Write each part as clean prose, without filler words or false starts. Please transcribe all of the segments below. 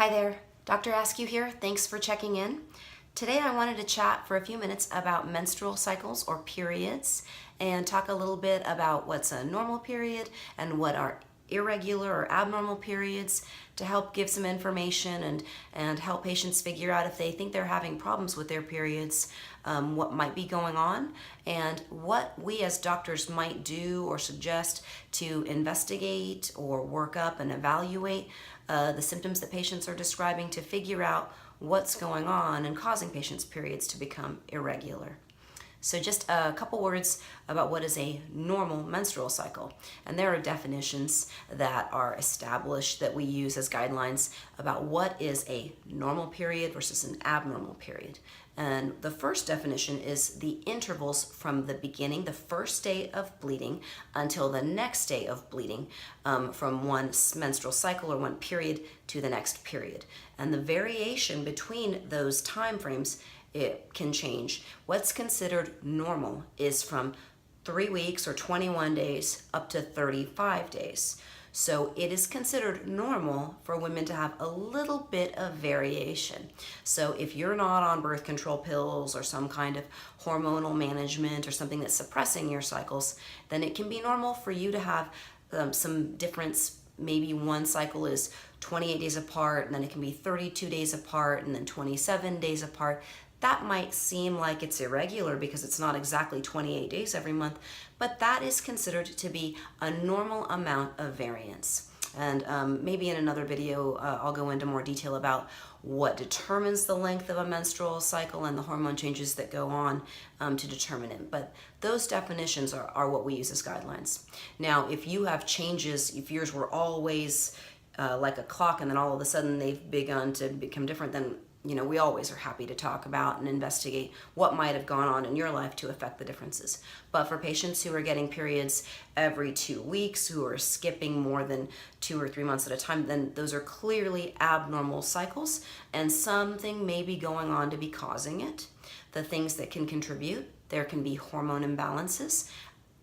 Hi there, Dr. Askew here. Thanks for checking in. Today I wanted to chat for a few minutes about menstrual cycles or periods and talk a little bit about what's a normal period and what are irregular or abnormal periods to help give some information and help patients figure out if they think they're having problems with their periods, what might be going on, and what we as doctors might do or suggest to investigate or work up and evaluate the symptoms that patients are describing to figure out what's going on and causing patients' periods to become irregular. So just a couple words about what is a normal menstrual cycle. And there are definitions that are established that we use as guidelines about what is a normal period versus an abnormal period. And the first definition is the intervals from the beginning, the first day of bleeding, until the next day of bleeding, from one menstrual cycle or one period to the next period. And the variation between those time frames, it can change. What's considered normal is from 3 weeks or 21 days up to 35 days. So it is considered normal for women to have a little bit of variation. So if you're not on birth control pills or some kind of hormonal management or something that's suppressing your cycles, then it can be normal for you to have some difference. Maybe one cycle is 28 days apart, and then it can be 32 days apart, and then 27 days apart. That might seem like it's irregular because it's not exactly 28 days every month, but that is considered to be a normal amount of variance. And maybe in another video, I'll go into more detail about what determines the length of a menstrual cycle and the hormone changes that go on to determine it. But those definitions are what we use as guidelines. Now, if you have changes, if yours were always like a clock and then all of a sudden they've begun to become different, then we always are happy to talk about and investigate what might have gone on in your life to affect the differences. But for patients who are getting periods every 2 weeks, who are skipping more than 2 or 3 months at a time, then those are clearly abnormal cycles, and something may be going on to be causing it. The things that can contribute, there can be hormone imbalances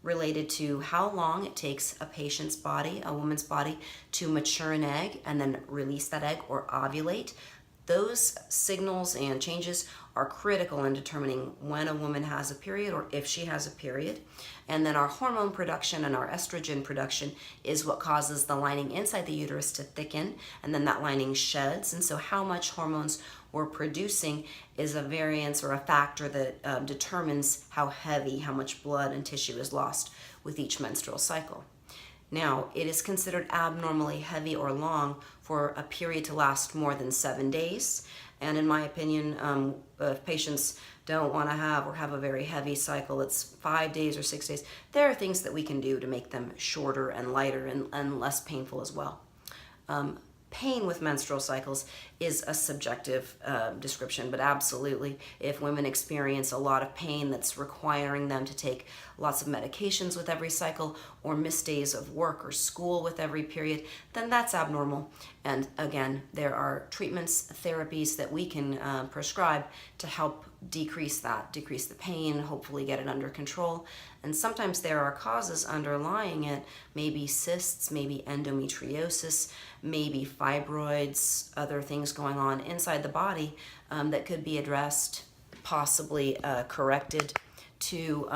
related to how long it takes a patient's body, a woman's body, to mature an egg and then release that egg or ovulate. Those signals and changes are critical in determining when a woman has a period or if she has a period. And then our hormone production and our estrogen production is what causes the lining inside the uterus to thicken, and then that lining sheds. And so how much hormones we're producing is a variance or a factor that determines how heavy, how much blood and tissue is lost with each menstrual cycle. Now, it is considered abnormally heavy or long for a period to last more than 7 days. And in my opinion, if patients don't want to have a very heavy cycle, it's 5 days or 6 days, there are things that we can do to make them shorter and lighter and less painful as well. Pain with menstrual cycles is a subjective description, but absolutely, if women experience a lot of pain that's requiring them to take lots of medications with every cycle or miss days of work or school with every period, then that's abnormal. And again, there are treatments, therapies that we can prescribe to help decrease the pain, hopefully get it under control. And sometimes there are causes underlying it, maybe cysts, maybe endometriosis, maybe fibroids, other things going on inside the body that could be addressed, possibly corrected to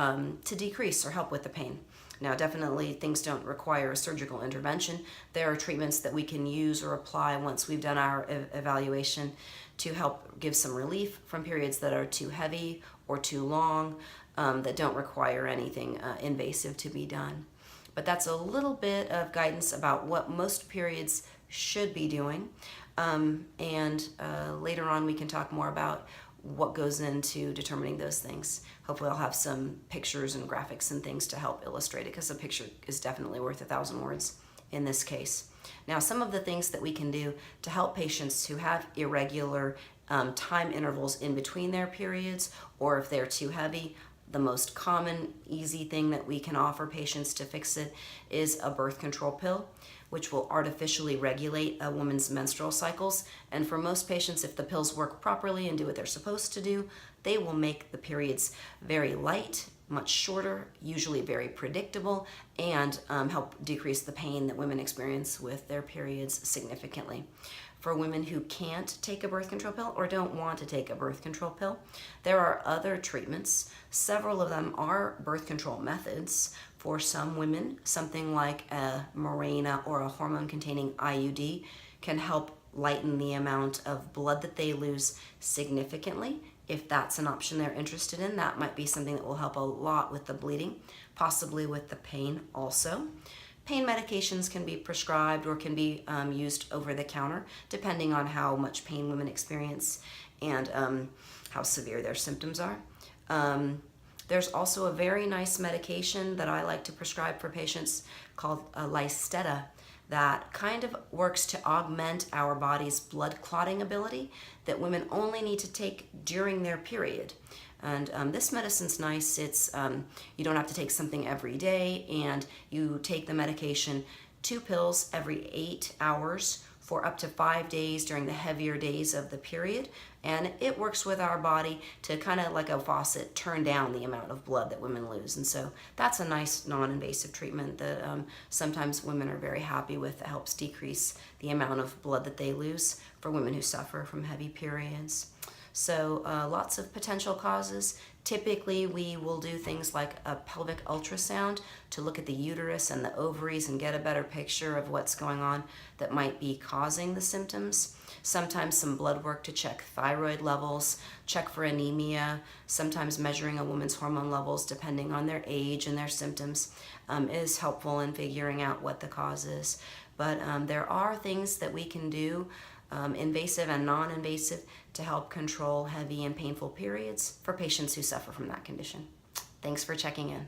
decrease or help with the pain. Now, definitely things don't require a surgical intervention. There are treatments that we can use or apply once we've done our evaluation to help give some relief from periods that are too heavy or too long, that don't require anything invasive to be done. But that's a little bit of guidance about what most periods should be doing. And later on we can talk more about what goes into determining those things. Hopefully I'll have some pictures and graphics and things to help illustrate it, because a picture is definitely worth 1,000 words in this case. Now, some of the things that we can do to help patients who have irregular time intervals in between their periods, or if they're too heavy, the most common, easy thing that we can offer patients to fix it is a birth control pill, which will artificially regulate a woman's menstrual cycles. And for most patients, if the pills work properly and do what they're supposed to do, they will make the periods very light, much shorter, usually very predictable, and help decrease the pain that women experience with their periods significantly. for women who can't take a birth control pill or don't want to take a birth control pill. There are other treatments. Several of them are birth control methods. For some women, something like a Mirena or a hormone-containing IUD can help lighten the amount of blood that they lose significantly. If that's an option they're interested in, that might be something that will help a lot with the bleeding, possibly with the pain also. Pain medications can be prescribed or can be used over the counter, depending on how much pain women experience and how severe their symptoms are. There's also a very nice medication that I like to prescribe for patients called Lysteta that kind of works to augment our body's blood clotting ability that women only need to take during their period. And this medicine's nice. It's you don't have to take something every day, and you take the medication 2 pills every 8 hours for up to 5 days during the heavier days of the period. And it works with our body to kind of like a faucet turn down the amount of blood that women lose. And so that's a nice non-invasive treatment that sometimes women are very happy with. That helps decrease the amount of blood that they lose for women who suffer from heavy periods. So lots of potential causes. Typically, we will do things like a pelvic ultrasound to look at the uterus and the ovaries and get a better picture of what's going on that might be causing the symptoms. Sometimes some blood work to check thyroid levels, check for anemia, sometimes measuring a woman's hormone levels depending on their age and their symptoms is helpful in figuring out what the cause is. But there are things that we can do, invasive and non-invasive, to help control heavy and painful periods for patients who suffer from that condition. Thanks for checking in.